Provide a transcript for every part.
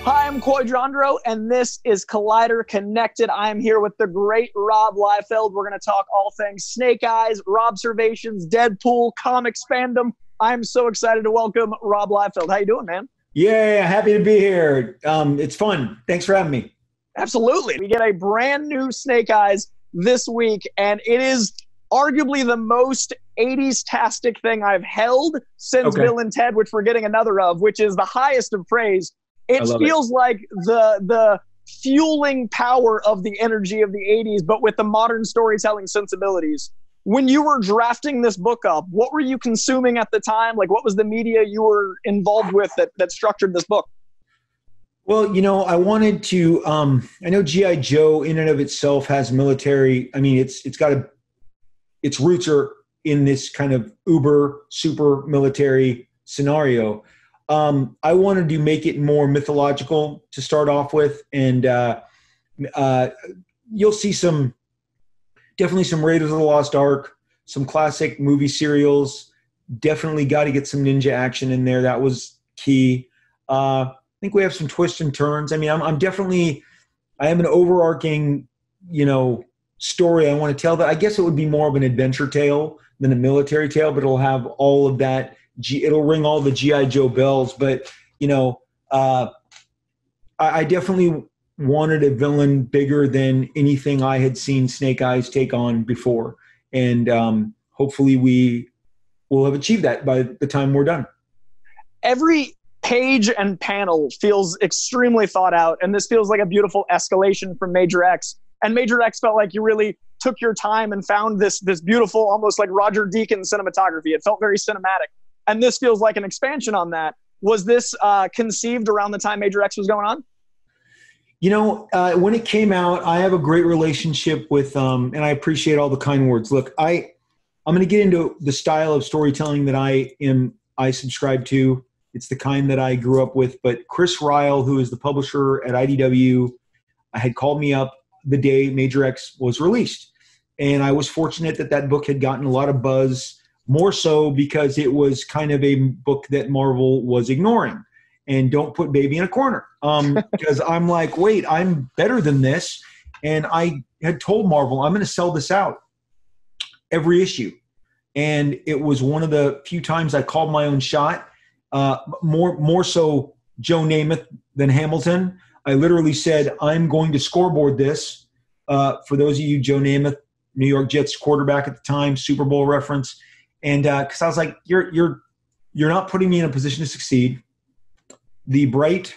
Hi, I'm Jandreau, and this is Collider Connected. I am here with the great Rob Liefeld. We're going to talk all things Snake Eyes, Robservations, Deadpool, comics fandom. I'm so excited to welcome Rob Liefeld. How you doing, man? Yeah, happy to be here. It's fun. Thanks for having me. Absolutely. We get a brand new Snake Eyes this week, and it is arguably the most 80s-tastic thing I've held since Bill and Ted, which we're getting another of, which is the highest of praise. It feels like the fueling power of the energy of the 80s, but with the modern storytelling sensibilities. When you were drafting this book up, what were you consuming at the time? Like, what was the media you were involved with that structured this book? Well, I wanted to, I know G.I. Joe in and of itself has military, its roots are in this kind of uber, super military scenario. I wanted to make it more mythological to start off with, and you'll see definitely some Raiders of the Lost Ark, some classic movie serials. Definitely got to get some ninja action in there. That was key. I think we have some twists and turns. I mean, I am an overarching, story I want to tell. That I guess it would be more of an adventure tale than a military tale, but it'll have all of that. It'll ring all the G.I. Joe bells, but I definitely wanted a villain bigger than anything I had seen Snake Eyes take on before, and hopefully we will have achieved that by the time we're done. Every page and panel feels extremely thought out, and this feels like a beautiful escalation from Major X. And Major X felt like you really took your time and found this beautiful, almost like Roger Deakins cinematography. It felt very cinematic. And this feels like an expansion on that. Was this conceived around the time Major X was going on? When it came out, I have a great relationship with, and I appreciate all the kind words. Look, I'm going to get into the style of storytelling that I subscribe to. It's the kind that I grew up with. But Chris Ryle, who is the publisher at IDW, had called me up the day Major X was released. And I was fortunate that book had gotten a lot of buzz, more so because it was kind of a book that Marvel was ignoring. And don't put baby in a corner. Because I'm like, wait, I'm better than this. And I had told Marvel, I'm going to sell this out every issue. And it was one of the few times I called my own shot, more so Joe Namath than Hamilton. I literally said, I'm going to scoreboard this. For those of you, Joe Namath, New York Jets quarterback at the time, Super Bowl reference. And because I was like, you're not putting me in a position to succeed. The bright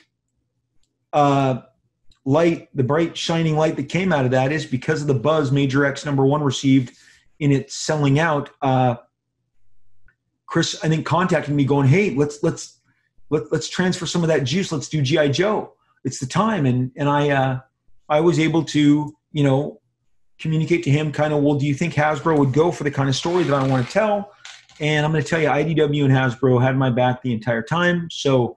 shining light that came out of that is because of the buzz Major X #1 received in its selling out. Chris, I think, contacted me going, hey, let's transfer some of that juice. Let's do G.I. Joe. It's the time. And I was able to, communicate to him kind of, well, do you think Hasbro would go for the kind of story that I want to tell? And I'm going to tell you, IDW and Hasbro had my back the entire time. So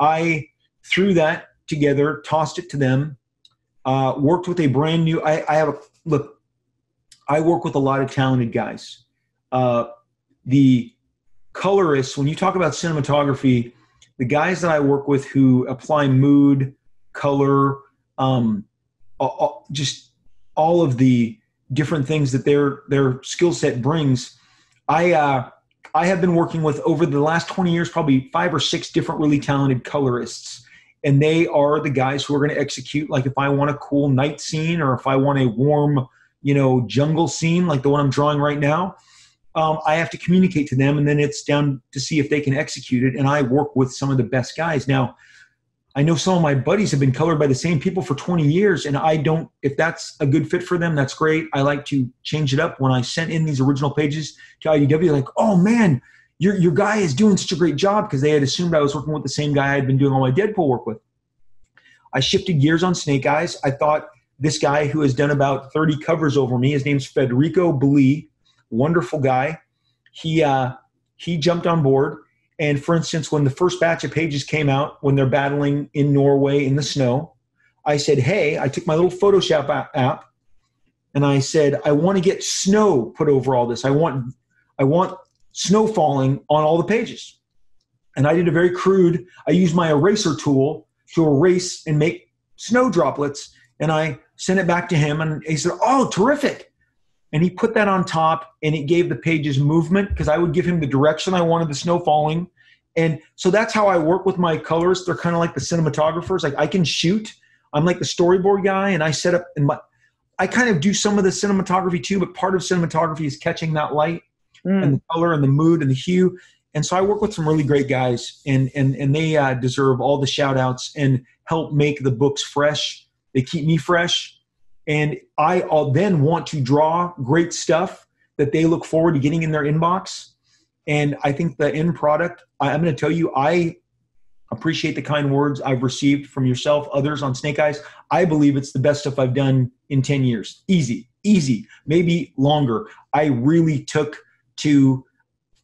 I threw that together, tossed it to them, worked with a brand new, I work with a lot of talented guys. The colorists, when you talk about cinematography, the guys that I work with who apply mood, color, just all of the different things that their skill set brings. I have been working with, over the last 20 years, probably 5 or 6 different really talented colorists. And they are the guys who are going to execute, like if I want a cool night scene or if I want a warm, jungle scene like the one I'm drawing right now, I have to communicate to them, and then it's down to see if they can execute it. And I work with some of the best guys. Now, I know some of my buddies have been colored by the same people for 20 years, and if that's a good fit for them, that's great. I like to change it up. When I sent in these original pages to IDW, like, oh man, your guy is doing such a great job, because they had assumed I was working with the same guy I had been doing all my Deadpool work with. I shifted gears on Snake Eyes. I thought this guy who has done about 30 covers over me, his name's Federico Blee, wonderful guy. He jumped on board. And for instance, when the first batch of pages came out, when they're battling in Norway in the snow, I said, hey, I took my little Photoshop app and I said, I want to get snow put over all this. I want snow falling on all the pages. And I did a very crude, I used my eraser tool to erase and make snow droplets. And I sent it back to him, and he said, oh, terrific. And he put that on top, and it gave the pages movement because I would give him the direction I wanted the snow falling. And so that's how I work with my colors. They're kind of like the cinematographers. Like I can shoot. I'm like the storyboard guy, and I set up I kind of do some of the cinematography too, but part of cinematography is catching that light and the color and the mood and the hue. And so I work with some really great guys, and they deserve all the shout outs and help make the books fresh. They keep me fresh. And I'll then want to draw great stuff that they look forward to getting in their inbox. And I think the end product, I'm going to tell you, I appreciate the kind words I've received from yourself, others on Snake Eyes. I believe it's the best stuff I've done in 10 years. Easy, maybe longer. I really took to,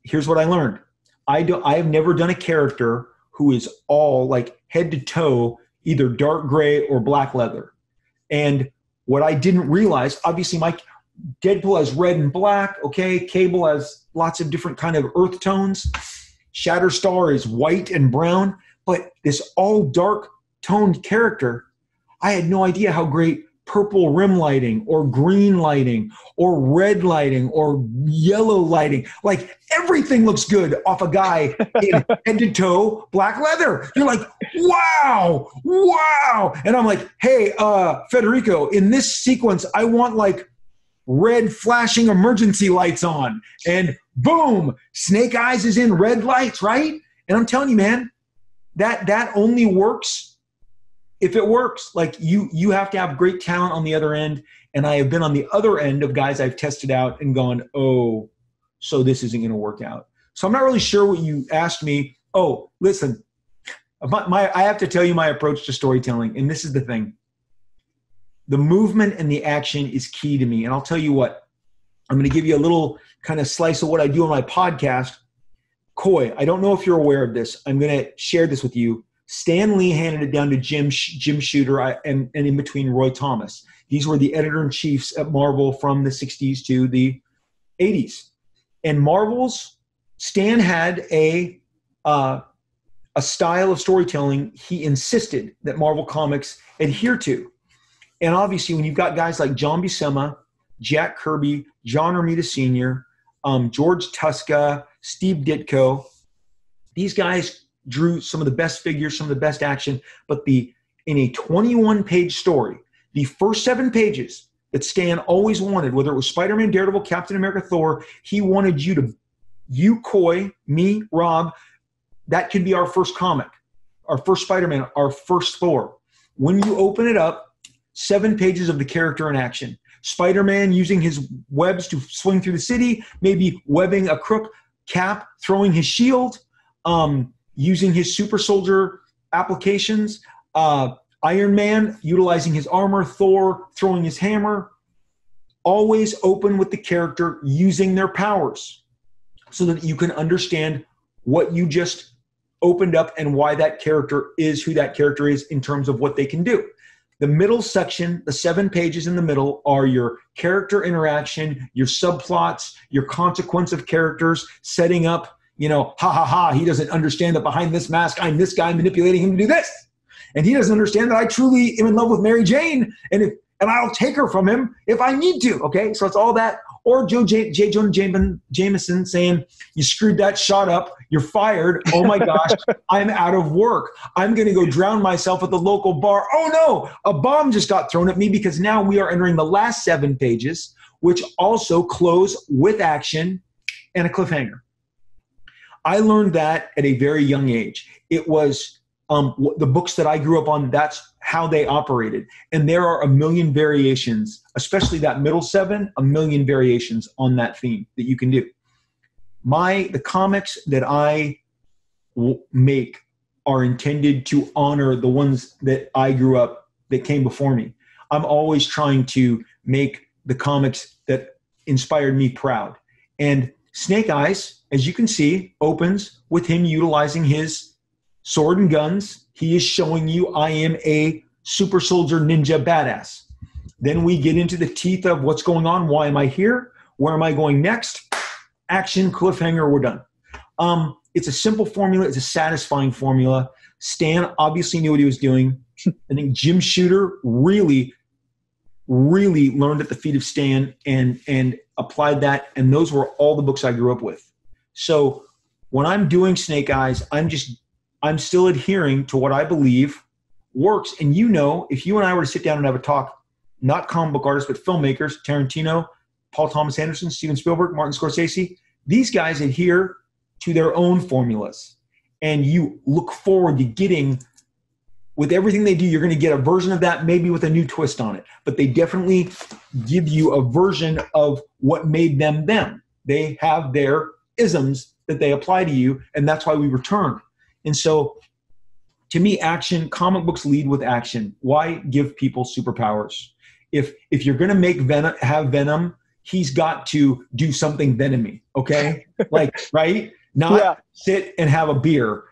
here's what I learned. I have never done a character who is all like head to toe, either dark gray or black leather. And what I didn't realize, obviously my Deadpool has red and black, okay? Cable has lots of different kind of earth tones. Shatterstar is white and brown, but this all dark toned character, I had no idea how great purple rim lighting or green lighting or red lighting or yellow lighting, like everything looks good off a guy in head to toe black leather. You're like, wow. And I'm like, hey, Federico, in this sequence, I want like red flashing emergency lights on, and boom, Snake Eyes is in red lights, right? And I'm telling you, man, that only works if it works. Like you have to have great talent on the other end. And I have been on the other end of guys I've tested out and gone, oh, so this isn't going to work out. So I'm not really sure what you asked me. Oh, listen, I have to tell you my approach to storytelling. And this is the thing. The movement and the action is key to me. And I'll tell you what, I'm going to give you a little kind of slice of what I do on my podcast. Coy, I don't know if you're aware of this. I'm going to share this with you. Stan Lee handed it down to Jim Shooter and in between Roy Thomas. These were the editor-in-chiefs at Marvel from the 60s to the 80s. And Stan had a style of storytelling he insisted that Marvel Comics adhere to. And obviously, when you've got guys like John Buscema, Jack Kirby, John Romita Sr., George Tuska, Steve Ditko, these guys drew some of the best figures, some of the best action. But in a 21-page story, the first 7 pages that Stan always wanted, whether it was Spider-Man, Daredevil, Captain America, Thor, he wanted you, Coy, me, Rob, that could be our first comic, our first Spider-Man, our first Thor. When you open it up, 7 pages of the character in action. Spider-Man using his webs to swing through the city, maybe webbing a crook, Cap throwing his shield, using his super soldier applications, Iron Man utilizing his armor, Thor throwing his hammer. Always open with the character using their powers so that you can understand what you just opened up and why that character is who that character is in terms of what they can do. The middle section, the 7 pages in the middle, are your character interaction, your subplots, your consequence of characters, setting up, he doesn't understand that behind this mask, I'm this guy manipulating him to do this. And he doesn't understand that I truly am in love with Mary Jane, and I'll take her from him if I need to, okay? So it's all that. Or J. Jonah Jameson saying, you screwed that shot up, you're fired, oh my gosh, I'm out of work. I'm going to go drown myself at the local bar. Oh no, a bomb just got thrown at me, because now we are entering the last 7 pages, which also close with action and a cliffhanger. I learned that at a very young age. It was the books that I grew up on, that's how they operated. And there are a million variations, especially that middle 7, a million variations on that theme that you can do. The comics that I make are intended to honor the ones that I grew up, that came before me. I'm always trying to make the comics that inspired me proud. And Snake Eyes, as you can see, opens with him utilizing his sword and guns. He is showing you, I am a super soldier ninja badass. Then we get into the teeth of what's going on. Why am I here? Where am I going next? Action, cliffhanger, we're done. it's a simple formula. It's a satisfying formula. Stan obviously knew what he was doing. I think Jim Shooter really learned at the feet of Stan and applied that. And those were all the books I grew up with. So when I'm doing Snake Eyes, I'm still adhering to what I believe works. And if you and I were to sit down and have a talk, not comic book artists, but filmmakers, Tarantino, Paul Thomas Anderson, Steven Spielberg, Martin Scorsese, these guys adhere to their own formulas. And you look forward to getting, with everything they do, you're going to get a version of that, maybe with a new twist on it. But they definitely give you a version of what made them them. They have their isms that they apply to you, and that's why we return. And so, to me, comic books lead with action. Why give people superpowers? If you're going to make Venom, he's got to do something venomy, okay? Right? Not sit and have a beer.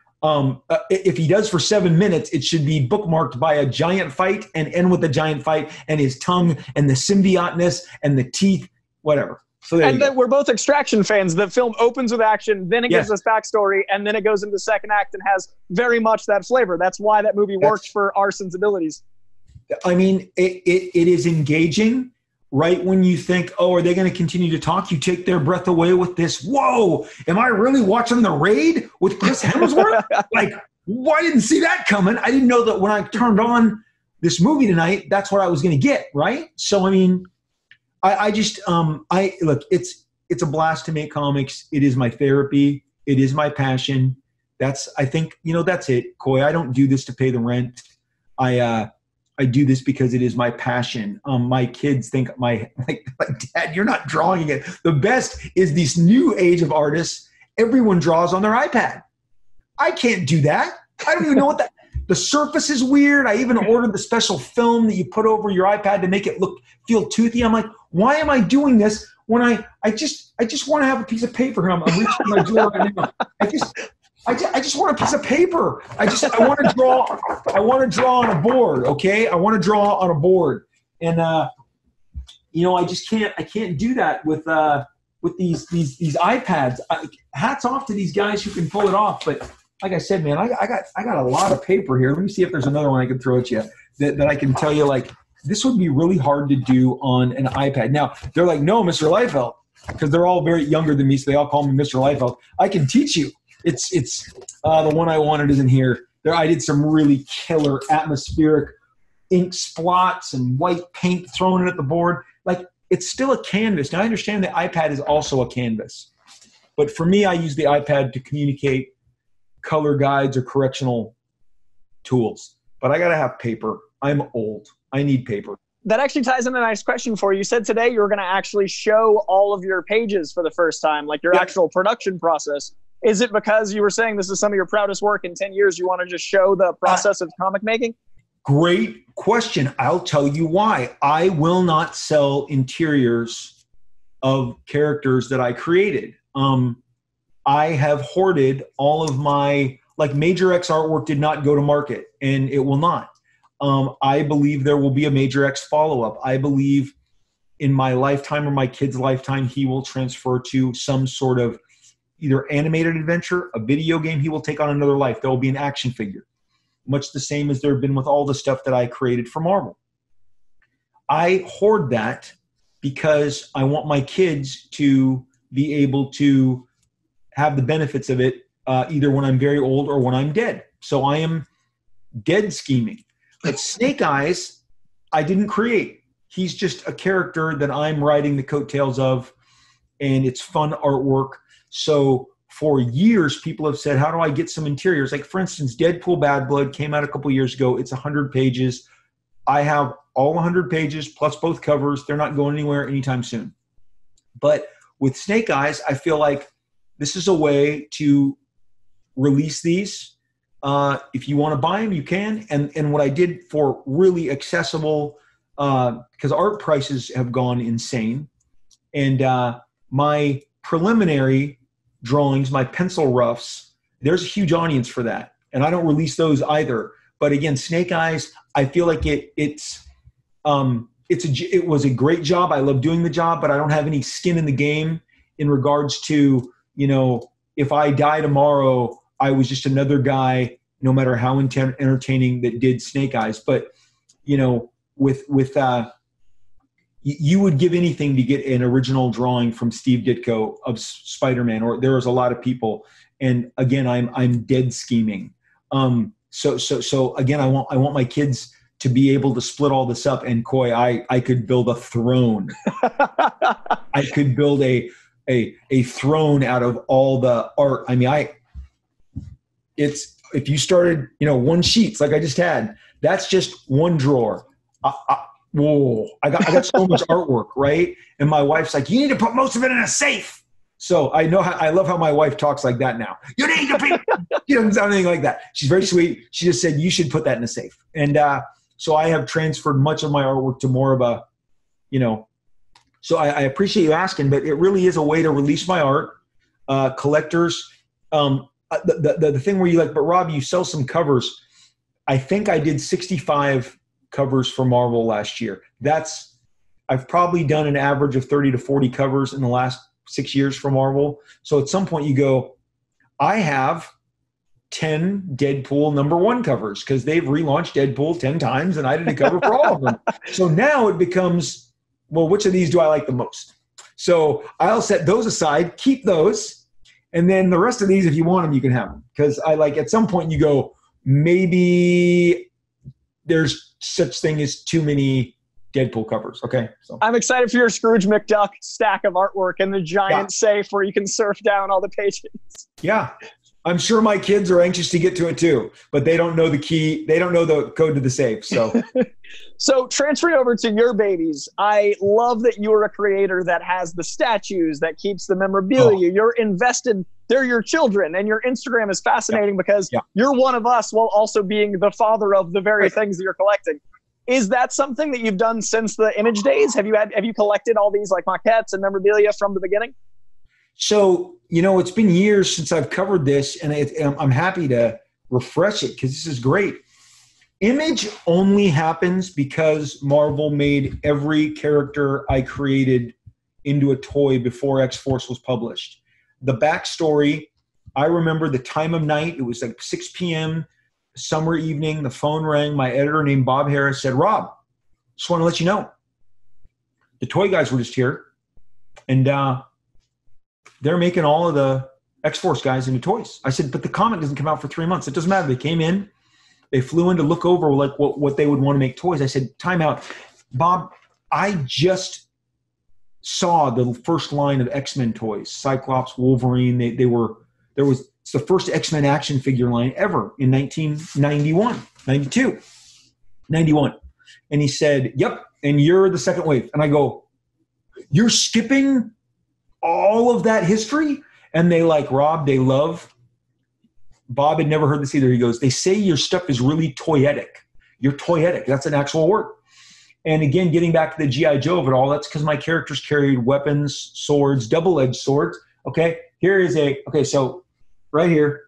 If he does for 7 minutes, it should be bookmarked by a giant fight and end with a giant fight and his tongue and the symbioteness and the teeth, whatever. So then we're both Extraction fans. The film opens with action, then it gives us backstory, and then it goes into the second act and has very much that flavor. That's why that movie worked for our sensibilities. I mean, it is engaging. Right when you think, oh, are they going to continue to talk? You take their breath away with this. Whoa, am I really watching The Raid with Chris Hemsworth? Well, I didn't see that coming. I didn't know that when I turned on this movie tonight, that's what I was going to get. Right. So, I mean, I just look, it's a blast to make comics. It is my therapy. It is my passion. I think, that's it, Coy. I don't do this to pay the rent. I do this because it is my passion. My kids think my dad, you're not drawing it. The best is this new age of artists. Everyone draws on their iPad. I can't do that. I don't even know what the surface is weird. I even ordered the special film that you put over your iPad to make it feel toothy. I'm like, why am I doing this when I just want to have a piece of paper here? I'm reaching in my drawer right now. I just want a piece of paper. I want to draw. I want to draw on a board. Okay, I want to draw on a board, and I can't do that with these iPads. Hats off to these guys who can pull it off. But like I said, man, I got a lot of paper here. Let me see if there's another one I can throw at you that I can tell you this would be really hard to do on an iPad. Now they're like, no, Mr. Liefeld, because they're all very younger than me, so they all call me Mr. Liefeld. I can teach you. It's the one I wanted isn't here. I did some really killer atmospheric ink splots and white paint thrown in at the board. It's still a canvas. Now I understand the iPad is also a canvas, but for me, I use the iPad to communicate color guides or correctional tools. But I got to have paper. I'm old. I need paper. That actually ties in a nice question for you. You said today you were going to actually show all of your pages for the first time, your actual production process. Is it because you were saying this is some of your proudest work in 10 years? You want to just show the process of comic making? Great question. I'll tell you why. I will not sell interiors of characters that I created. I have hoarded all of my, Major X artwork did not go to market, and it will not. I believe there will be a Major X follow-up. I believe in my lifetime or my kid's lifetime, he will transfer to some sort of either animated adventure, a video game. He will take on another life. There will be an action figure, much the same as there have been with all the stuff that I created for Marvel. I hoard that because I want my kids to be able to have the benefits of it either when I'm very old or when I'm dead. So I am dead scheming. But Snake Eyes, I didn't create. He's just a character that I'm riding the coattails of, and it's fun artwork. So for years, people have said, how do I get some interiors? For instance, Deadpool Bad Blood came out a couple years ago. It's 100 pages. I have all 100 pages plus both covers. They're not going anywhere anytime soon. But with Snake Eyes, I feel like this is a way to release these. If you want to buy them, you can. And what I did for really accessible, because art prices have gone insane. And my preliminary drawings, my pencil roughs, there's a huge audience for that. And I don't release those either. But again, Snake Eyes, I feel like it was a great job. I love doing the job, but I don't have any skin in the game in regards to, if I die tomorrow, I was just another guy, no matter how entertaining, that did Snake Eyes. But, you would give anything to get an original drawing from Steve Ditko of Spider-Man, or there was a lot of people. And again, I'm dead scheming. So again, I want my kids to be able to split all this up. And Coy, I could build a throne. I could build a throne out of all the art. I mean, if you started, one sheets like I just had, that's just one drawer. I got so much artwork, right? And my wife's like, you need to put most of it in a safe. So I love how my wife talks like that now. You need to be, she doesn't sound anything like that. She's very sweet. She just said, you should put that in a safe. And so I have transferred much of my artwork to more of a, so I appreciate you asking, but it really is a way to release my art. Collectors, the thing where you like, but Rob, you sell some covers. I think I did 65 covers for Marvel last year. I've probably done an average of 30 to 40 covers in the last 6 years for Marvel. So at some point you go, I have 10 Deadpool #1 covers because they've relaunched Deadpool 10 times and I did a cover for all of them. So now it becomes, well, which of these do I like the most? So I'll set those aside, keep those, and then the rest of these, if you want them, you can have them. Because at some point you go, maybe there's such thing as too many Deadpool covers. Okay. So I'm excited for your Scrooge McDuck stack of artwork and the giant safe where you can surf down all the pages. Yeah. I'm sure my kids are anxious to get to it too, but they don't know the key. They don't know the code to the safe. So, so transferring over to your babies, I love that you're a creator that has the statues, that keeps the memorabilia. You're invested. They're your children, and your Instagram is fascinating because you're one of us while also being the father of the very things that you're collecting. Is that something that you've done since the Image days? Have you collected all these like maquettes and memorabilia from the beginning? So, it's been years since I've covered this, and I'm happy to refresh it because this is great. Image only happens because Marvel made every character I created into a toy before X-Force was published. The backstory, I remember the time of night. It was like 6 p.m., summer evening. The phone rang. My editor named Bob Harris said, Rob, just want to let you know, the toy guys were just here, and they're making all of the X-Force guys into toys. I said, but the comic doesn't come out for 3 months. It doesn't matter. They came in. They flew in to look over like what they would want to make toys. I said, time out. Bob, I just saw the first line of X-Men toys, Cyclops, Wolverine. It's the first X-Men action figure line ever in 1991, 92, 91. And he said, yep, and you're the second wave. And I go, you're skipping all of that history? And they Rob, they love. Bob had never heard this either. He goes, they say your stuff is really toyetic. You're toyetic. That's an actual word. And again, getting back to the G.I. Joe of it all, that's because my characters carried weapons, swords, double-edged swords. Okay, so right here.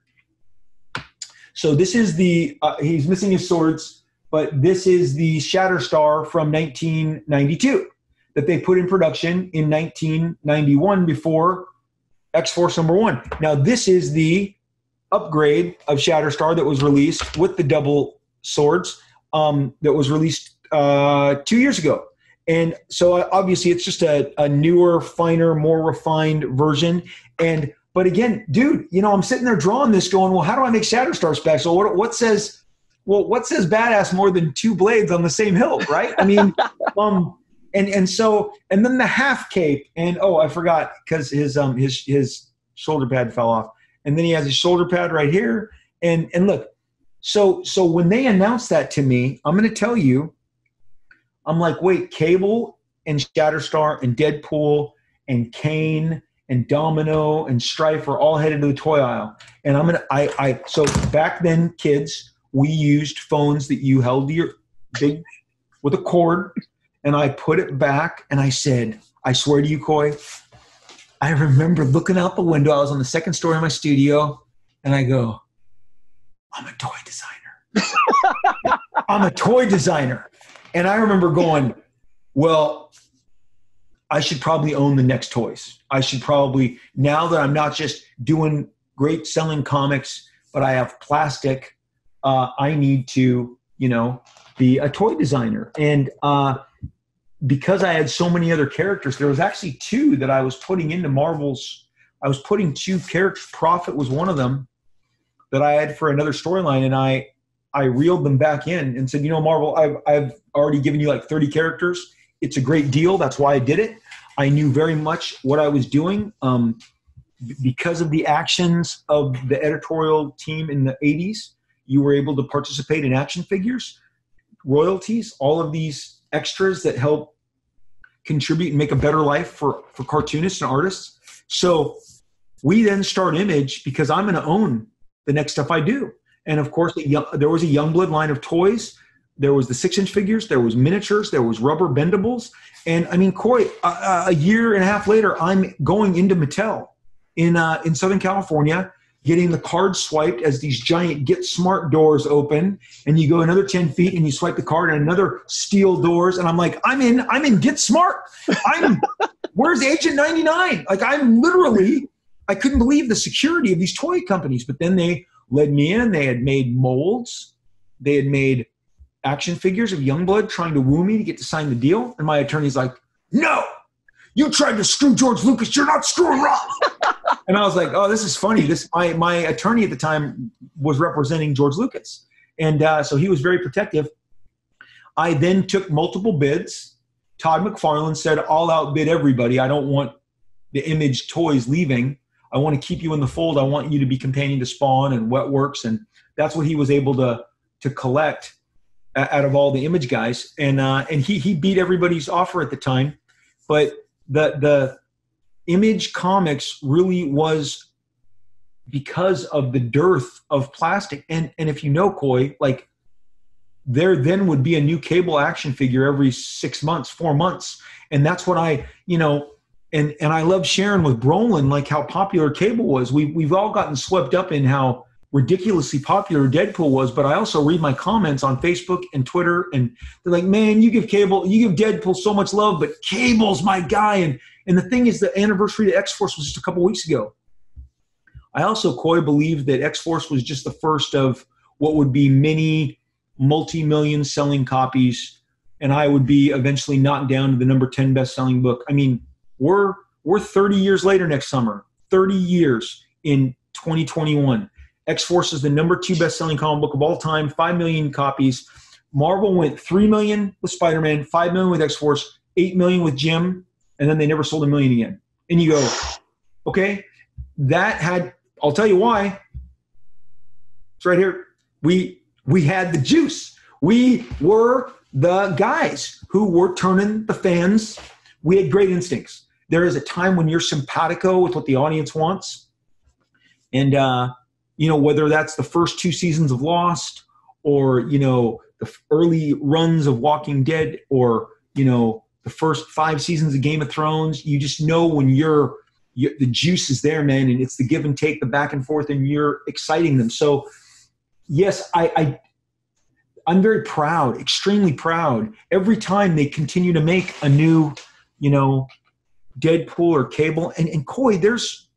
So this is he's missing his swords, but this is the Shatterstar from 1992 that they put in production in 1991 before X-Force #1. Now, this is the upgrade of Shatterstar that was released with the double swords that was released 2 years ago. And so obviously it's just a newer, finer, more refined version. But again, dude, I'm sitting there drawing this going, well, how do I make Shatterstar special? What says badass more than two blades on the same hilt, right? I mean, and then the half cape, and I forgot because his shoulder pad fell off, and then he has his shoulder pad right here, and look, so when they announced that to me, I'm going to tell you, I'm like, wait, Cable and Shatterstar and Deadpool and Kane and Domino and Strife are all headed to the toy aisle, and so back then, kids, we used phones that you held to your big with a cord. And I put it back, and I said, I swear to you, Coy, I remember looking out the window. I was on the second story of my studio, and I go, I'm a toy designer. I'm a toy designer. And I remember going, well, I should probably own the next toys. I should probably, now that I'm not just doing great selling comics, but I have plastic. I need to, be a toy designer. And because I had so many other characters, there was actually two that I was putting into Marvel's. I was putting two characters. Prophet was one of them that I had for another storyline, and I reeled them back in and said, Marvel, I've already given you like 30 characters. It's a great deal. That's why I did it. I knew very much what I was doing. Because of the actions of the editorial team in the 80s, you were able to participate in action figures, royalties, all of these extras that help contribute and make a better life for cartoonists and artists. So we then start Image because I'm going to own the next stuff I do. And of course, there was a Youngblood line of toys. There was the 6-inch figures. There was miniatures. There was rubber bendables. And I mean, Coy, a year and a half later, I'm going into Mattel in Southern California, getting the card swiped as these giant Get Smart doors open, and you go another 10 feet and you swipe the card and another steel doors. And I'm like, I'm in Get Smart. Where's Agent 99? Like I couldn't believe the security of these toy companies, but then they led me in. They had made molds. They had made action figures of Youngblood trying to woo me to get to sign the deal. And my attorney's like, no, you tried to screw George Lucas. You're not screwing Rob. And I was like, oh, this is funny. My attorney at the time was representing George Lucas. And so he was very protective. I then took multiple bids. Todd McFarlane said, I'll outbid everybody. I don't want the Image toys leaving. I want to keep you in the fold. I want you to be companion to Spawn and Wetworks. And that's what he was able to collect out of all the Image guys. And he beat everybody's offer at the time. But the Image Comics really was because of the dearth of plastic. And if you know, Coy, like there then would be a new Cable action figure every 6 months, 4 months. And that's what and I love sharing with Brolin, like how popular Cable was. We've all gotten swept up in how ridiculously popular Deadpool was, but I also read my comments on Facebook and Twitter, and they're like, man, you give Deadpool so much love, but Cable's my guy. And the thing is, the anniversary to X-Force was just a couple weeks ago. I also, Coy, believe that X-Force was just the first of what would be many multi-million selling copies, and I would be eventually knocked down to the number 10 best-selling book. I mean, we're 30 years later next summer, 30 years in 2021. X-Force is the number 2 best-selling comic book of all time, 5 million copies. Marvel went 3 million with Spider-Man, 5 million with X-Force, 8 million with Jim, and then they never sold a million again. And you go, okay, I'll tell you why. It's right here. We had the juice. We were the guys who were turning the fans. We had great instincts. There is a time when you're simpatico with what the audience wants. And, whether that's the first 2 seasons of Lost or, the early runs of Walking Dead or, the first 5 seasons of Game of Thrones, you just know when the juice is there, man, and it's the give and take, the back and forth, and you're exciting them. So, yes, I'm very proud, extremely proud. Every time they continue to make a new, Deadpool or Cable, and Coy, there's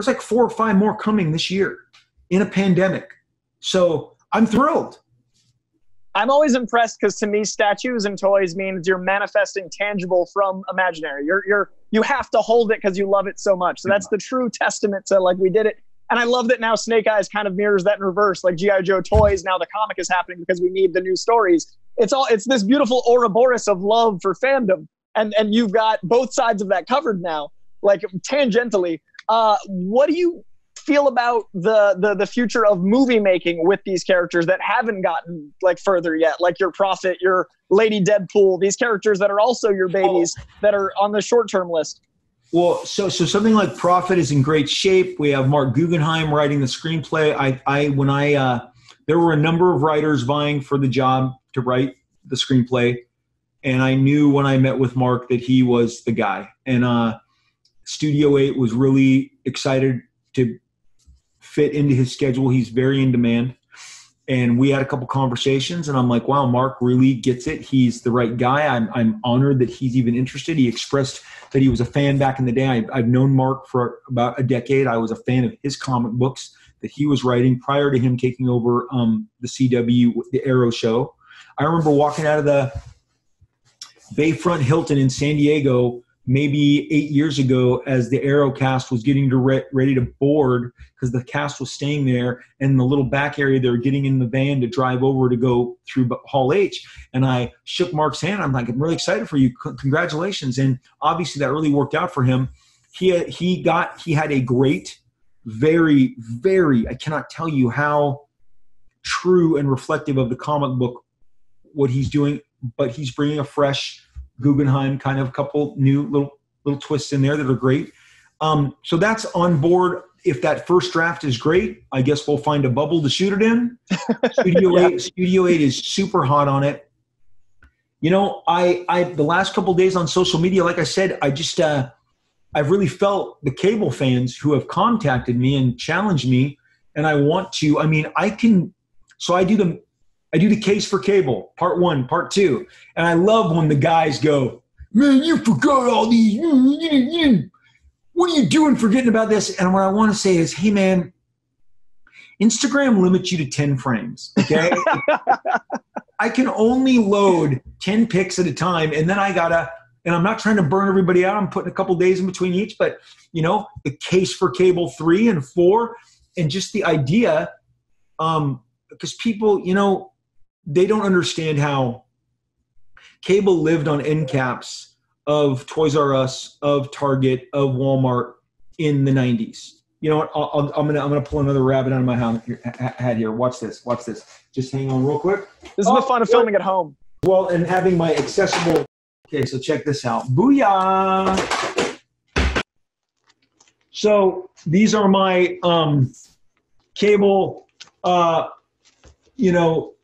like 4 or 5 more coming this year in a pandemic. So I'm thrilled. I'm always impressed because to me, statues and toys means you're manifesting tangible from imaginary. You have to hold it because you love it so much. So that's the true testament to like we did it. And I love that now Snake Eyes kind of mirrors that in reverse. Like G.I. Joe toys, now the comic is happening because we need the new stories. It's this beautiful Ouroboros of love for fandom. And you've got both sides of that covered now, like tangentially. What do you feel about the future of movie making with these characters that haven't gotten like further yet, like your Prophet, your Lady Deadpool, these characters that are also your babies that are on the short-term list? Well, so something like Prophet is in great shape. We have Marc Guggenheim writing the screenplay. There were a number of writers vying for the job to write the screenplay, and I knew when I met with Marc that he was the guy. And Studio 8 was really excited to fit into his schedule. He's very in demand. And we had a couple conversations, and I'm like, wow, Marc really gets it. He's the right guy. I'm honored that he's even interested. He expressed that he was a fan back in the day. I've known Marc for about a decade. I was a fan of his comic books that he was writing prior to him taking over the CW, the Arrow show. I remember walking out of the Bayfront Hilton in San Diego maybe 8 years ago as the Arrow cast was getting ready to board because the cast was staying there, and in the little back area they were getting in the van to drive over to go through Hall H. And I shook Marc's hand. I'm like, I'm really excited for you. Congratulations. And obviously that really worked out for him. He had a great, very, very, I cannot tell you how true and reflective of the comic book what he's doing, but he's bringing a fresh Guggenheim kind of couple new little twists in there that are great. So that's on board. If that first draft is great, I guess we'll find a bubble to shoot it in. Studio 8 is super hot on it. You know, I the last couple of days on social media, like I said, I've really felt the cable fans who have contacted me and challenged me, and I want to. I mean, I do the case for cable, part 1, part 2. And I love when the guys go, man, you forgot all these. What are you doing forgetting about this? And what I want to say is, hey, man, Instagram limits you to 10 frames, okay? I can only load 10 pics at a time, and then and I'm not trying to burn everybody out. I'm putting a couple days in between each, but, you know, the case for cable 3 and 4, and just the idea, because people, you know, they don't understand how cable lived on end caps of Toys R Us, of Target, of Walmart in the 90s. You know what? I'm gonna pull another rabbit out of my hat here. Watch this. Just hang on real quick. This is the fun of filming at home. Well, and having my accessible. Okay, so check this out. Booyah! So these are my cable, you know,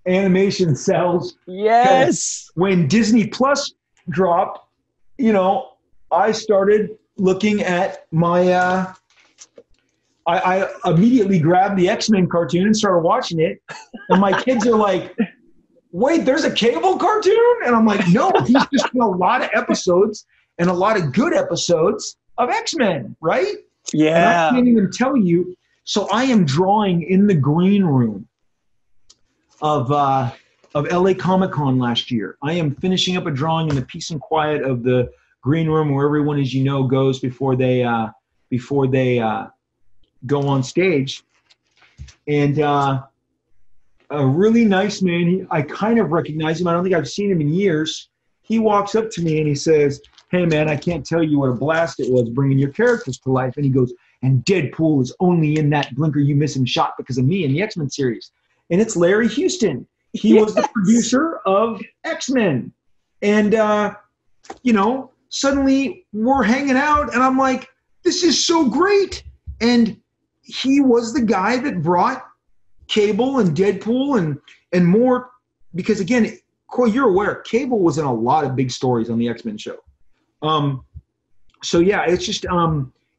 animation cells. Yes. When Disney Plus dropped, you know, I started looking at my I immediately grabbed the X-Men cartoon and started watching it. And my kids are like, wait, there's a cable cartoon? And I'm like, no, he's just in a lot of episodes and a lot of good episodes of X-Men, right? Yeah. And I can't even tell you. So I am drawing in the green room of LA Comic-Con last year. I am finishing up a drawing in the peace and quiet of the green room where everyone, as you know, goes before they go on stage. And a really nice man, I kind of recognize him. I don't think I've seen him in years. He walks up to me and he says, hey, man, I can't tell you what a blast it was bringing your characters to life. And he goes, and Deadpool is only in that blinker you miss him shot because of me in the X-Men series. And it's Larry Houston. He was the producer of X-Men. And, you know, suddenly we're hanging out and I'm like, this is so great. And he was the guy that brought Cable and Deadpool and more, because again, Coy, you're aware, Cable was in a lot of big stories on the X-Men show. So yeah, it's just,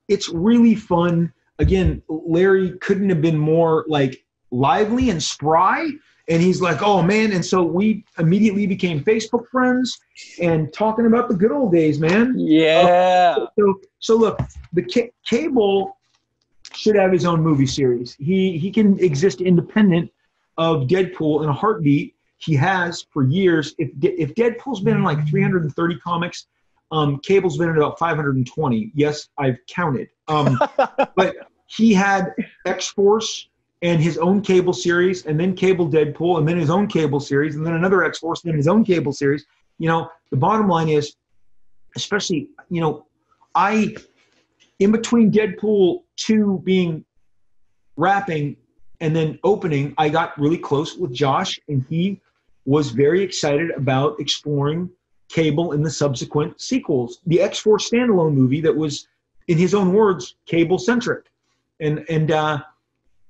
it's really fun. Again, Larry couldn't have been more like lively and spry. And he's like, oh man. And so we immediately became Facebook friends and talking about the good old days, man. Yeah. So look, the Cable should have his own movie series. He can exist independent of Deadpool in a heartbeat. He has for years. If Deadpool's been in like 330 comics, Cable's been in about 520. Yes, I've counted. But he had X-Force and his own Cable series, and then Cable Deadpool, and then his own Cable series, and then another X-Force, and then his own Cable series. You know, the bottom line is, especially, you know, in between Deadpool 2 being wrapping and then opening, I got really close with Josh, and he was very excited about exploring Cable in the subsequent sequels. The X-Force standalone movie that was, in his own words, Cable-centric. And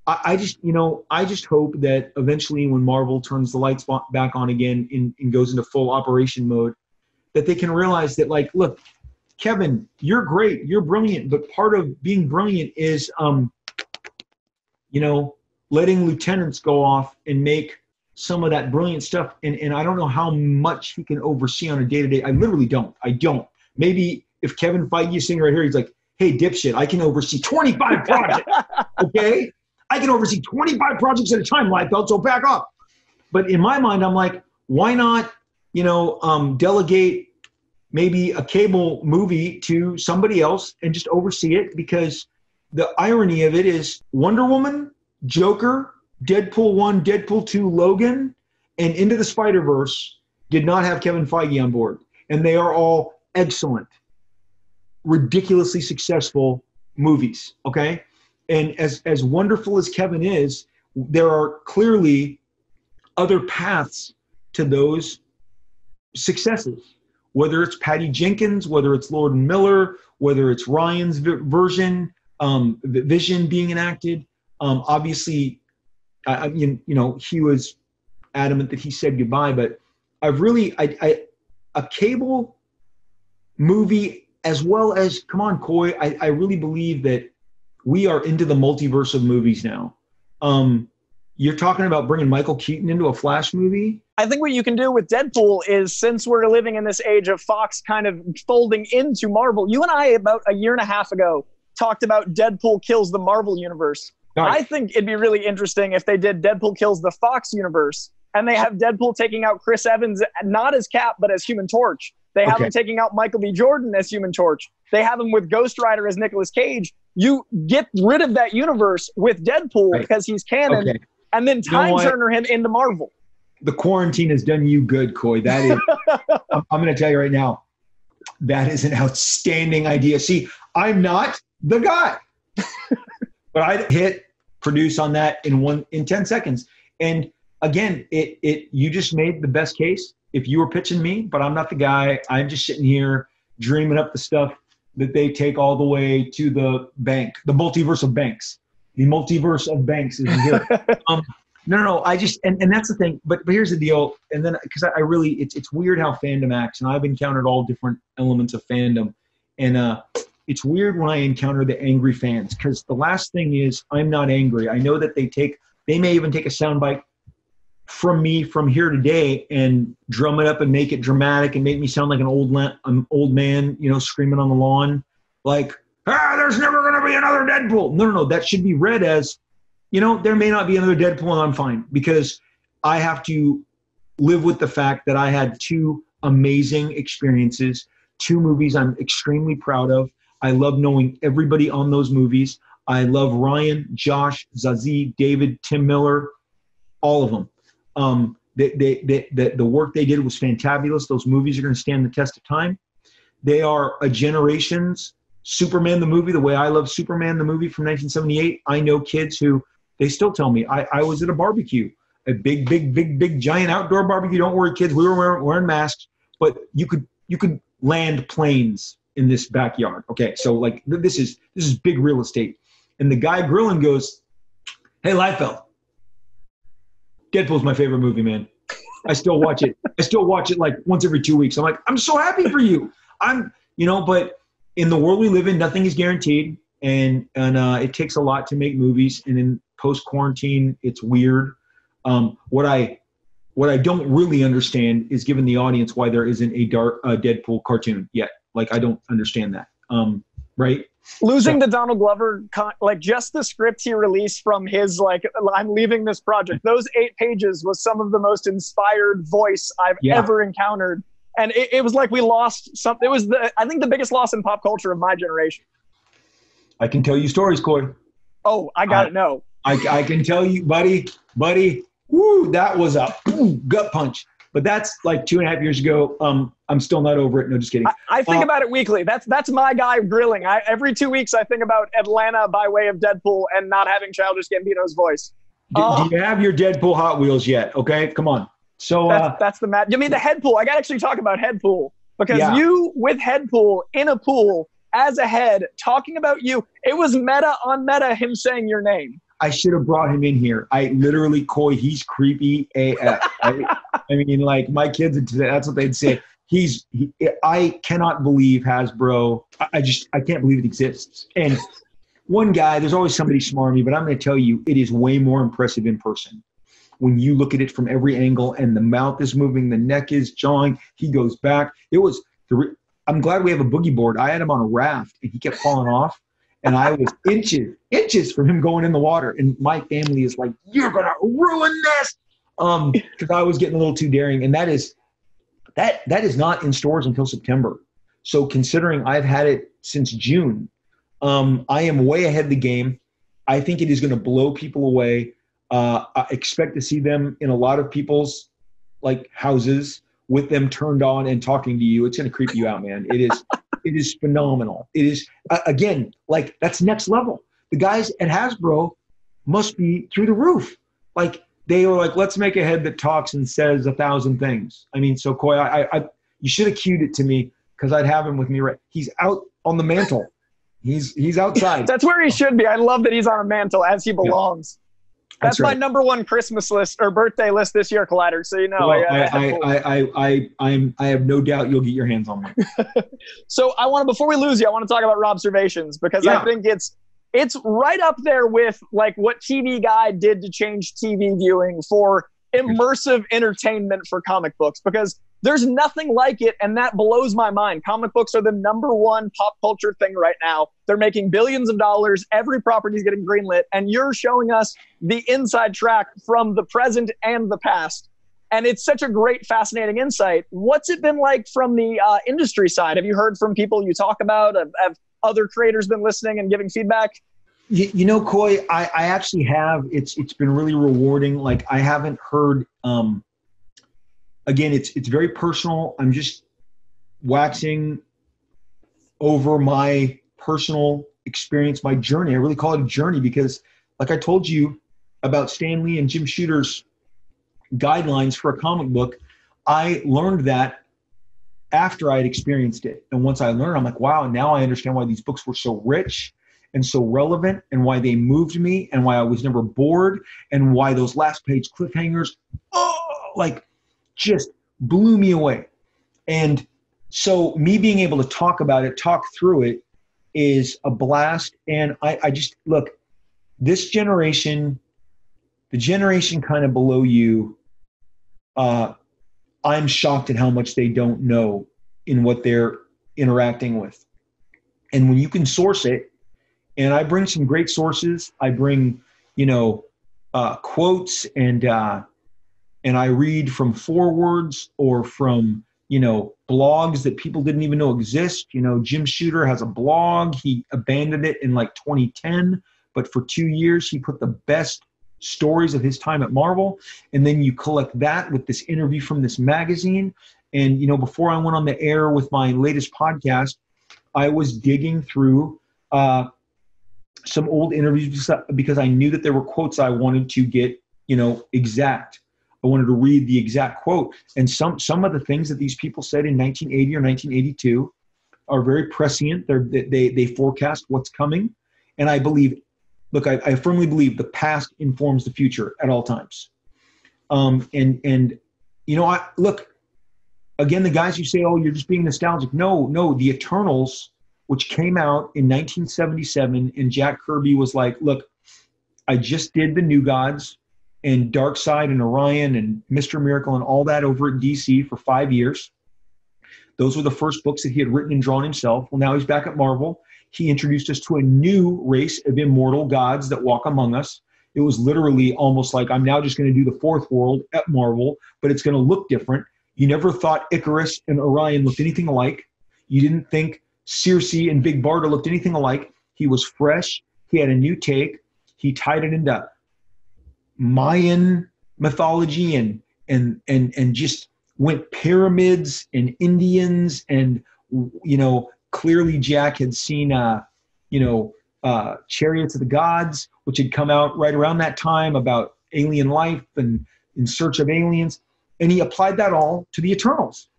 I just hope that eventually when Marvel turns the lights back on again and goes into full operation mode, that they can realize that, like, look, Kevin, you're great, you're brilliant, but part of being brilliant is, you know, letting lieutenants go off and make some of that brilliant stuff. And I don't know how much he can oversee on a day-to-day. I literally don't. I don't. Maybe if Kevin Feige is sitting right here, he's like, hey, dipshit, I can oversee 25 projects, okay? I can oversee 25 projects at a time, Liefeld, so back up. But in my mind, I'm like, why not, delegate maybe a cable movie to somebody else and just oversee it? Because the irony of it is Wonder Woman, Joker, Deadpool 1, Deadpool 2, Logan, and Into the Spider-Verse did not have Kevin Feige on board. And they are all excellent, ridiculously successful movies, okay? And as wonderful as Kevin is, there are clearly other paths to those successes, whether it's Patty Jenkins, whether it's Lord and Miller, whether it's Ryan's version, Vision being enacted. Obviously, he was adamant that he said goodbye, but a cable movie, as well as, come on, Coy, I really believe that we are into the multiverse of movies now. You're talking about bringing Michael Keaton into a Flash movie? I think what you can do with Deadpool is, since we're living in this age of Fox kind of folding into Marvel, you and I about a year and a half ago talked about Deadpool kills the Marvel universe. Right. I think it'd be really interesting if they did Deadpool kills the Fox universe, and they have Deadpool taking out Chris Evans, not as Cap, but as Human Torch. They have him taking out Michael B. Jordan as Human Torch. They have him with Ghost Rider as Nicolas Cage. You get rid of that universe with Deadpool because he's canon, and then Time Turner him into Marvel. The quarantine has done you good, Coy. That is, I'm going to tell you right now, that is an outstanding idea. See, I'm not the guy, but I'd hit produce on that in 10 seconds. And again, you just made the best case if you were pitching me, but I'm not the guy. I'm just sitting here dreaming up the stuff that they take all the way to the bank, the multiverse of banks. The multiverse of banks is here. No. I just, and that's the thing. But here's the deal. And then, because I really, it's weird how fandom acts, and I've encountered all different elements of fandom. And it's weird when I encounter the angry fans, because the last thing is, I'm not angry. I know that they may even take a soundbite from me from here today and drum it up and make it dramatic and make me sound like an old man, screaming on the lawn, like, there's never going to be another Deadpool. No. That should be read as, there may not be another Deadpool, and I'm fine, because I have to live with the fact that I had two amazing experiences, two movies I'm extremely proud of. I love knowing everybody on those movies. I love Ryan, Josh, Zazie, David, Tim Miller, all of them. The work they did was fantabulous. Those movies are going to stand the test of time. They are a generation's Superman the movie, the way I love Superman the movie from 1978. I know kids who, they still tell me, I was at a barbecue, a big, giant outdoor barbecue. Don't worry, kids, we were wearing masks, but you could land planes in this backyard. Okay, so like this is big real estate. And the guy grilling goes, "Hey, Liefeld, Deadpool's my favorite movie, man. I still watch it. Like once every 2 weeks." I'm like, I'm so happy for you. But in the world we live in, nothing is guaranteed, and it takes a lot to make movies. And in post-quarantine, it's weird. What I don't really understand is giving the audience why there isn't a Deadpool cartoon yet. Like, I don't understand that. Right? Losing to Donald Glover, just the script he released from his, I'm leaving this project. Those 8 pages was some of the most inspired voice I've ever encountered. And it was like we lost something. It was, I think, the biggest loss in pop culture of my generation. I can tell you stories, Coy. Oh, I got to know. I can tell you, buddy, woo, that was a gut punch. But that's like 2.5 years ago. I'm still not over it. No, just kidding. I think about it weekly. That's my guy grilling. Every 2 weeks, I think about Atlanta by way of Deadpool and not having Childish Gambino's voice. Do you have your Deadpool Hot Wheels yet? Okay, come on. So that's the match. You mean the head pool? I got to actually talk about head pool, because you with head pool in a pool as a head talking about you. It was meta on meta, him saying your name. I should have brought him in here. I literally, Coy, he's creepy AF. Right? I mean, like, my kids, that's what they'd say. I cannot believe Hasbro. I can't believe it exists. And one guy, there's always somebody smarmy, but I'm going to tell you, it is way more impressive in person. When you look at it from every angle and the mouth is moving, the neck is jawing, he goes back. I'm glad we have a boogie board. I had him on a raft and he kept falling off. And I was inches from him going in the water. And my family is like, you're going to ruin this. Because I was getting a little too daring. And that is not in stores until September. So considering I've had it since June, I am way ahead of the game. I think it is going to blow people away. I expect to see them in a lot of people's like houses with them turned on and talking to you. It's going to creep you out, man. It is phenomenal. It is, again, like that's next level. The guys at Hasbro must be through the roof. Like they were like, let's make a head that talks and says 1,000 things. I mean, so Coy, you should have cued it to me because I'd have him with me. Right, he's out on the mantle. He's outside. That's where he should be. I love that he's on a mantle as he belongs. Yeah. That's right. My #1 Christmas list or birthday list this year, Collider. So you know, well, I have no doubt you'll get your hands on one. So before we lose you, I want to talk about Robservations because I think it's right up there with like what TV Guide did to change TV viewing for immersive entertainment for comic books, because there's nothing like it, and that blows my mind. Comic books are the #1 pop culture thing right now. They're making billions of dollars. Every property is getting greenlit, and you're showing us the inside track from the present and the past. And it's such a great, fascinating insight. What's it been like from the industry side? Have you heard from people you talk about? Have other creators been listening and giving feedback? You know, Coy, I actually have. It's been really rewarding. Like I haven't heard. Again, it's very personal. I'm just waxing over my personal experience, my journey. I really call it a journey because, like I told you about Stan Lee and Jim Shooter's guidelines for a comic book, I learned that after I had experienced it. And once I learned, I'm like, wow, now I understand why these books were so rich and so relevant and why they moved me and why I was never bored and why those last page cliffhangers, just blew me away. And so me being able to talk about it, talk through it is a blast. And I just, look, this generation, the generation kind of below you, I'm shocked at how much they don't know in what they're interacting with. And when you can source it, and I bring some great sources, I bring, quotes and I read from forewords or from, blogs that people didn't even know exist. Jim Shooter has a blog. He abandoned it in like 2010, but for 2 years, he put the best stories of his time at Marvel. And then you collect that with this interview from this magazine. And, before I went on the air with my latest podcast, I was digging through some old interviews because I knew that there were quotes I wanted to get, exact. I wanted to read the exact quote. And some of the things that these people said in 1980 or 1982 are very prescient. They forecast what's coming. And I believe, I firmly believe the past informs the future at all times. Look, again, the guys who say, oh, you're just being nostalgic. No, the Eternals, which came out in 1977, and Jack Kirby was like, look, I just did the New Gods and Darkseid and Orion and Mr. Miracle and all that over at DC for 5 years. Those were the first books that he had written and drawn himself. Well, now he's back at Marvel. He introduced us to a new race of immortal gods that walk among us. It was literally almost like I'm now just going to do the fourth world at Marvel, but it's going to look different. You never thought Icarus and Orion looked anything alike. You didn't think Circe and Big Barda looked anything alike. He was fresh. He had a new take. He tied it into Mayan mythology and just went pyramids and Indians and clearly Jack had seen Chariots of the Gods, which had come out right around that time about alien life and in search of aliens, and he applied that all to the Eternals.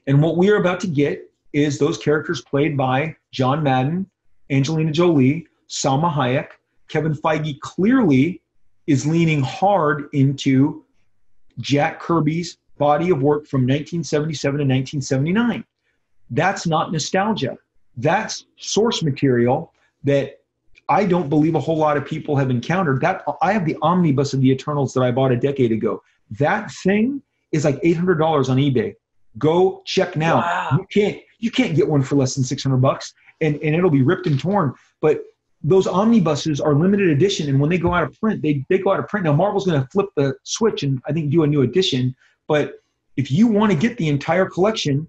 And what we are about to get is those characters played by John Madden, Angelina Jolie, Salma Hayek. Kevin Feige clearly is leaning hard into Jack Kirby's body of work from 1977 to 1979. That's not nostalgia. That's source material that I don't believe a whole lot of people have encountered that. I have the omnibus of the Eternals that I bought a decade ago. That thing is like $800 on eBay. Go check now. Wow. You can't get one for less than $600, and it'll be ripped and torn. But those omnibuses are limited edition, and when they go out of print, they go out of print. Now Marvel's going to flip the switch and I think do a new edition. But if you want to get the entire collection,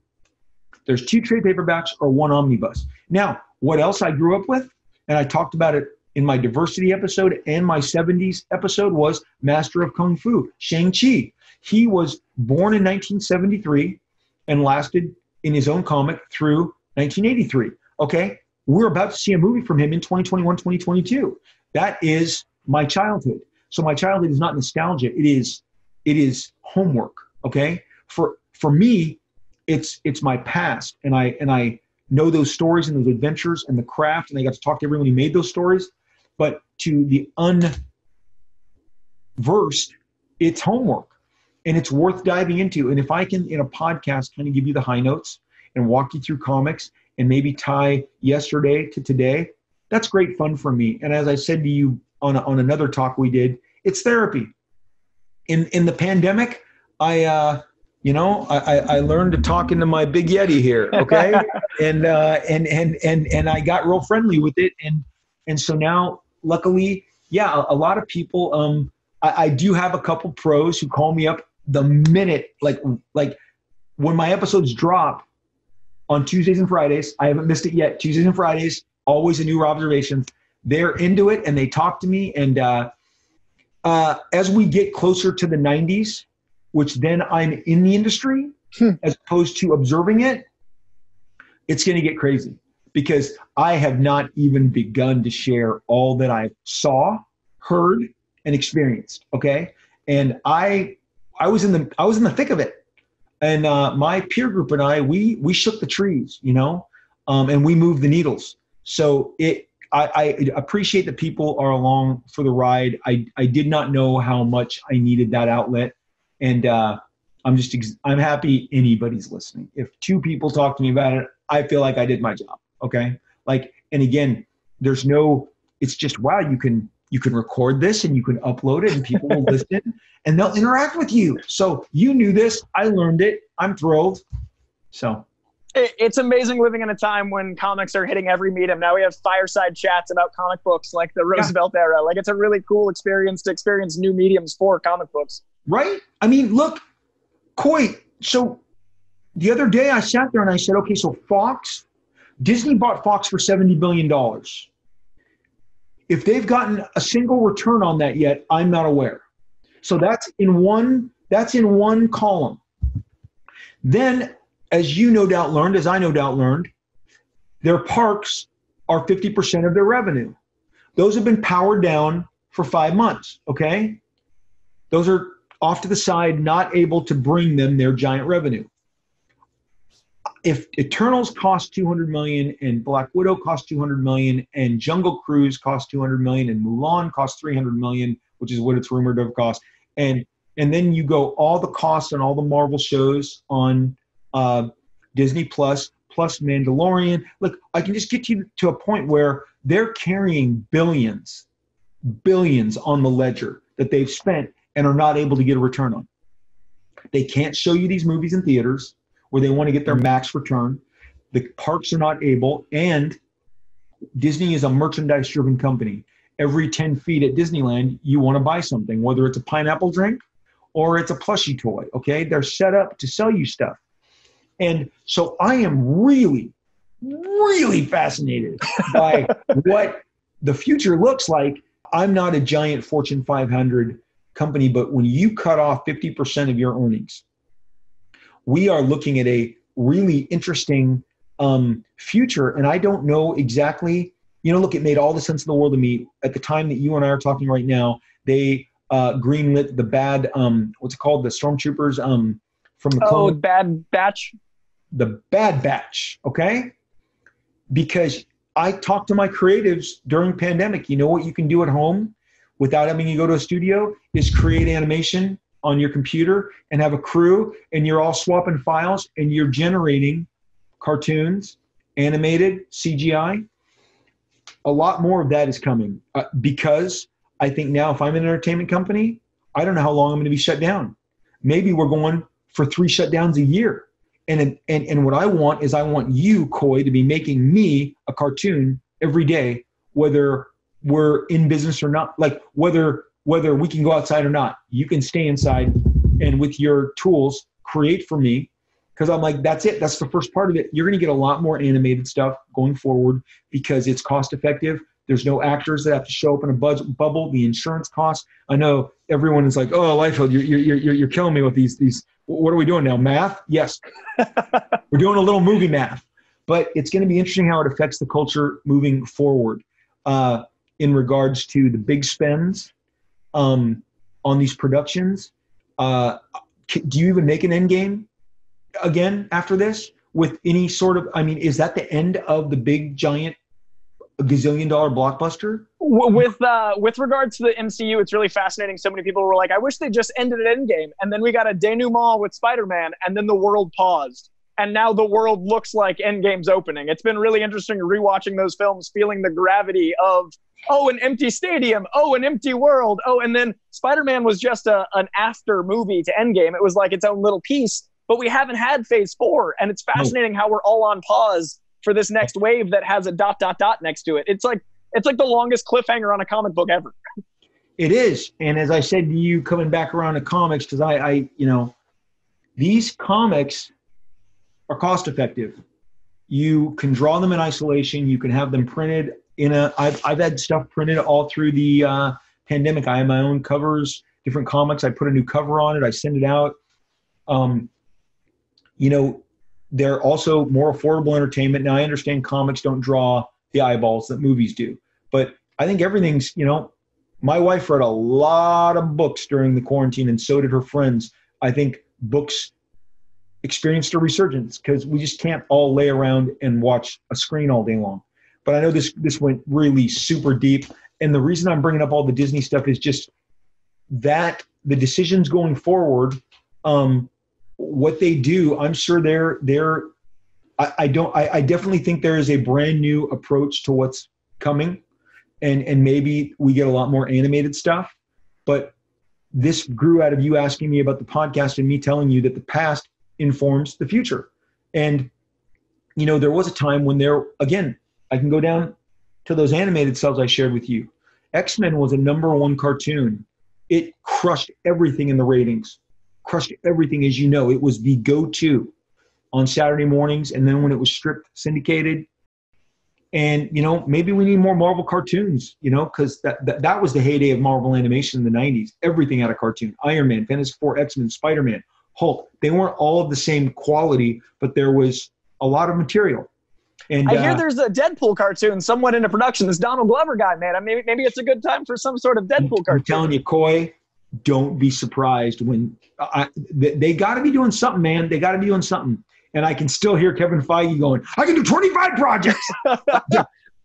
there's 2 trade paperbacks or 1 omnibus. Now, what else I grew up with, and I talked about it in my diversity episode and my 70s episode, was Master of Kung Fu, Shang-Chi. He was born in 1973 and lasted in his own comic through 1983. Okay? We're about to see a movie from him in 2021, 2022. That is my childhood. So my childhood is not nostalgia. It is homework. Okay? For me, it's my past, and I know those stories and those adventures and the craft, and I got to talk to everyone who made those stories. But to the unversed, it's homework, and it's worth diving into. And if I can, in a podcast, kind of give you the high notes and walk you through comics and maybe tie yesterday to today, that's great fun for me. And as I said to you on another talk we did, it's therapy. In the pandemic, I learned to talk into my big Yeti here, okay? and I got real friendly with it, and so now, luckily, yeah, a lot of people. I do have a couple pros who call me up the minute, like when my episodes drop on Tuesdays and Fridays. I haven't missed it yet. Tuesdays and Fridays, always a new observation. They're into it and they talk to me, and as we get closer to the 90s. Which then I'm in the industry as opposed to observing it, it's going to get crazy because I have not even begun to share all that I saw, heard, and experienced. Okay. And I was in the thick of it. And my peer group and I, we shook the trees, and we moved the needles. So I appreciate that people are along for the ride. I did not know how much I needed that outlet. And I'm happy anybody's listening. If 2 people talk to me about it, I feel like I did my job. Okay. And again, it's just, wow, you can record this and you can upload it and people will listen and they'll interact with you. So you knew this, I learned it. I'm thrilled. So it's amazing living in a time when comics are hitting every medium. Now we have fireside chats about comic books like the Roosevelt era. Like, it's a really cool experience to experience new mediums for comic books. Right? I mean, look, Coy, so the other day I sat there and I said, okay, so Disney bought Fox for $70 billion. If they've gotten a single return on that yet, I'm not aware. So that's in one column. Then, as you no doubt learned, as I no doubt learned, their parks are 50% of their revenue. Those have been powered down for 5 months, okay? Those are off to the side, not able to bring them their giant revenue. If Eternals cost $200 million and Black Widow cost $200 million and Jungle Cruise cost $200 million and Mulan cost $300 million, which is what it's rumored to have cost, and then you go all the costs on all the Marvel shows on Disney plus Mandalorian. Look, I can just get you to a point where they're carrying billions on the ledger that they've spent and are not able to get a return on. They can't show you these movies in theaters where they want to get their max return. The parks are not able, and Disney is a merchandise-driven company. Every 10 feet at Disneyland, you want to buy something, whether it's a pineapple drink or it's a plushie toy, okay? They're set up to sell you stuff. And so I am really, really fascinated by what the future looks like. I'm not a giant Fortune 500 company, but when you cut off 50% of your earnings, we are looking at a really interesting future. And I don't know exactly, look, it made all the sense in the world to me. At the time that you and I are talking right now, they greenlit the bad, what's it called? The Stormtroopers from the clone. Bad Batch. The Bad Batch, okay? Because I talked to my creatives during pandemic. You know what you can do at home without having to go to a studio is create animation on your computer and have a crew, and you're all swapping files and you're generating cartoons, animated, CGI. a lot more of that is coming because I think now if I'm an entertainment company, I don't know how long I'm going to be shut down. Maybe we're going for 3 shutdowns a year. And what I want is I want you, Coy, to be making me a cartoon every day, whether we're in business or not, like whether we can go outside or not. You can stay inside and with your tools create for me. Because I'm like, that's it. That's the first part of it. You're going to get a lot more animated stuff going forward because it's cost effective. There's no actors that have to show up in a bubble. The insurance costs. I know everyone is like, oh, Liefeld, you're killing me with these. What are we doing now? Math? Yes. We're doing a little movie math. But it's going to be interesting how it affects the culture moving forward in regards to the big spends on these productions. Do you even make an end game again after this with any sort of, I mean, is that the end of the big giant gazillion-dollar blockbuster? With regards to the MCU, it's really fascinating. So many people were like, I wish they just ended at Endgame. And then we got a denouement with Spider-Man, and then the world paused. And now the world looks like Endgame's opening. It's been really interesting rewatching those films, feeling the gravity of, oh, an empty stadium, oh, an empty world, oh, and then Spider-Man was just an after movie to Endgame. It was like its own little piece, but we haven't had Phase 4, and it's fascinating how we're all on pause for this next wave that has a ... next to it. It's like the longest cliffhanger on a comic book ever. It is, and as I said to you, coming back around to comics, because I these comics are cost effective. You can draw them in isolation. You can have them printed I've had stuff printed all through the pandemic. I have my own covers, different comics. I put a new cover on it. I send it out. They're also more affordable entertainment. Now, I understand comics don't draw the eyeballs that movies do, but I think everything's, my wife read a lot of books during the quarantine, and so did her friends. I think books experienced a resurgence because we just can't all lay around and watch a screen all day long. But I know this went really super deep. And the reason I'm bringing up all the Disney stuff is just that the decisions going forward, what they do, I'm sure I definitely think there is a brand new approach to what's coming, and maybe we get a lot more animated stuff. But this grew out of you asking me about the podcast and me telling you that the past informs the future. And, there was a time when I can go down to those animated cells I shared with you. X-Men was a #1 cartoon. It crushed everything in the ratings. Crushed everything, as you know. It was the go-to on Saturday mornings, and then when it was stripped, syndicated. And, maybe we need more Marvel cartoons, because that was the heyday of Marvel animation in the 90s. Everything had a cartoon. Iron Man, Fantastic Four, X-Men, Spider-Man, Hulk. They weren't all of the same quality, but there was a lot of material. And I hear there's a Deadpool cartoon somewhat into production. This Donald Glover guy, man. Maybe it's a good time for some sort of Deadpool cartoon. I'm telling you, Coy, don't be surprised when they got to be doing something, man. They got to be doing something. And I can still hear Kevin Feige going, I can do 25 projects.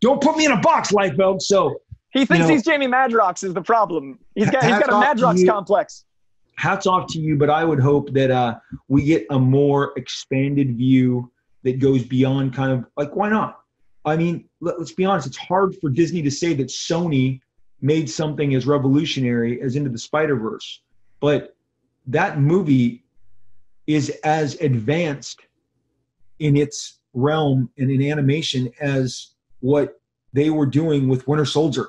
Don't put me in a box, Liefeld. So he thinks he's Jamie Madrox is the problem. He's got a Madrox complex. Hats off to you, but I would hope that we get a more expanded view that goes beyond kind of like, why not? I mean, let's be honest. It's hard for Disney to say that Sony made something as revolutionary as Into the Spider-Verse, but that movie is as advanced in its realm and in animation as what they were doing with Winter Soldier,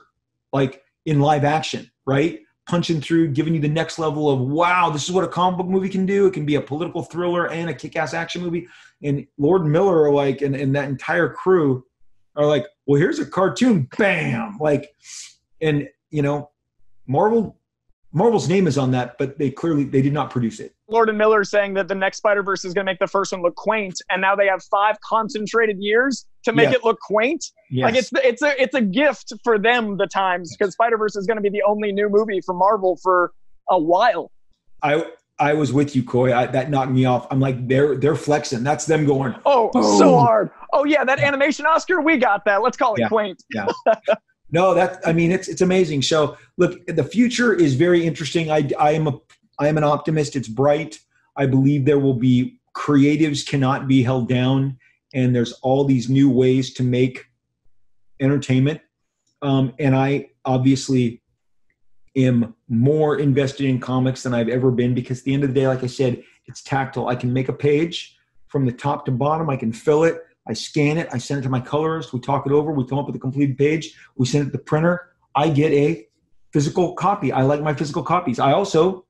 like in live action, right? Punching through, giving you the next level of, wow, this is what a comic book movie can do. It can be a political thriller and a kick-ass action movie. And Lord and Miller are like, and that entire crew are like, well, here's a cartoon, bam. Like, and, Marvel's name is on that, but they did not produce it. Lord and Miller saying that the next Spider-Verse is going to make the first one look quaint, and now they have 5 concentrated years to make it look quaint. Yes. Like it's a gift for them, the times, because Spider-Verse is going to be the only new movie for Marvel for a while. I was with you, Coy. That knocked me off. I'm like, they're flexing. That's them going, oh, boom. So hard. Oh yeah, that animation Oscar, we got that. Let's call it quaint. Yeah. No, it's amazing. So look, the future is very interesting. I am an optimist. It's bright. I believe there will be creatives cannot be held down, and there's all these new ways to make entertainment And I obviously am more invested in comics than I've ever been, because at the end of the day, like I said, it's tactile. I can make a page from the top to bottom. I can fill it. I scan it. I send it to my colorist. We talk it over. We come up with a completed page. We send it to the printer. I get a physical copy. I like my physical copies. I also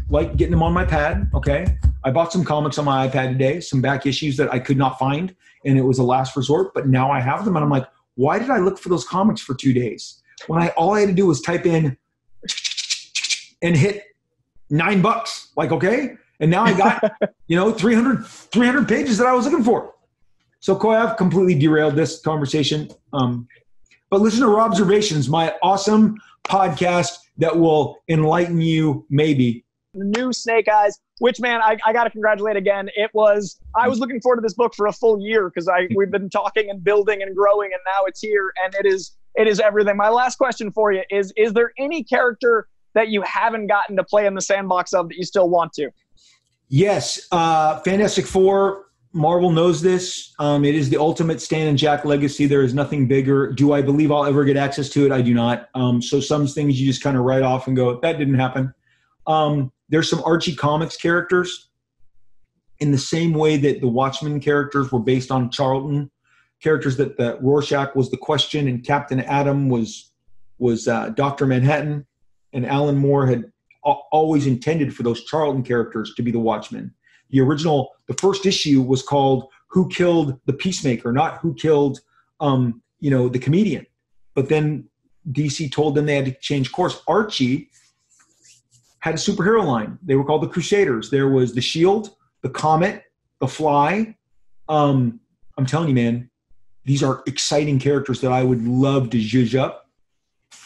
like getting them on my pad. Okay. I bought some comics on my iPad today, some back issues that I could not find, and it was a last resort, but now I have them. And I'm like, why did I look for those comics for 2 days when all I had to do was type in and hit $9? Like, okay. And now I got, 300 pages that I was looking for. So Coy, I've completely derailed this conversation. But listen to Raw Observations, my awesome podcast that will enlighten you maybe. New Snake Eyes, which, man, I got to congratulate again. I was looking forward to this book for a full year because we've been talking and building and growing, and now it's here, and it is everything. My last question for you is there any character that you haven't gotten to play in the sandbox of that you still want to? Yes. Fantastic Four, Marvel knows this. It is the ultimate Stan and Jack legacy. There is nothing bigger. Do I believe I'll ever get access to it? I do not. So some things you just kind of write off and go, that didn't happen. There's some Archie Comics characters in the same way that the Watchmen characters were based on Charlton characters, that Rorschach was the Question and Captain Atom was Dr. Manhattan, and Alan Moore had always intended for those Charlton characters to be the Watchmen. The first issue was called Who Killed the Peacemaker, not Who Killed, the comedian. But then DC told them they had to change course. Archie had a superhero line. They were called the Crusaders. There was the Shield, the Comet, the Fly. I'm telling you, man, these are exciting characters that I would love to zhuzh up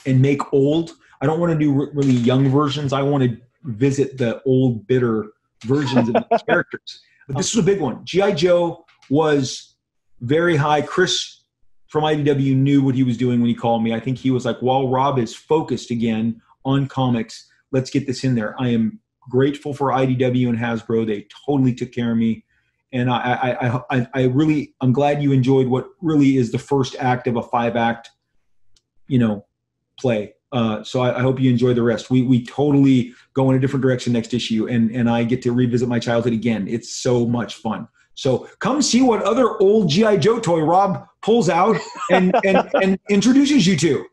and make old. I don't want to do really young versions. I want to visit the old, bitter versions of these characters. But this was a big one. G.I. Joe was very high. Chris from IDW knew what he was doing when he called me. I think he was like, while Rob is focused again on comics, let's get this in there. I am grateful for IDW and Hasbro. They totally took care of me. And I'm glad you enjoyed what really is the first act of a 5-act, play. So I hope you enjoy the rest. We totally go in a different direction next issue, and I get to revisit my childhood again. It's so much fun. So come see what other old G.I. Joe toy Rob pulls out and introduces you to.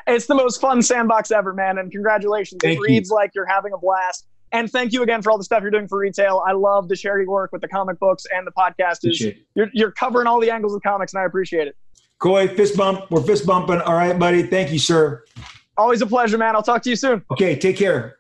It's the most fun sandbox ever, man, and congratulations. It reads like you're having a blast. And thank you again for all the stuff you're doing for retail. I love the charity work with the comic books and the podcast. You're covering all the angles of comics, and I appreciate it. Coy, fist bump. We're fist bumping. All right, buddy. Thank you, sir. Always a pleasure, man. I'll talk to you soon. Okay, take care.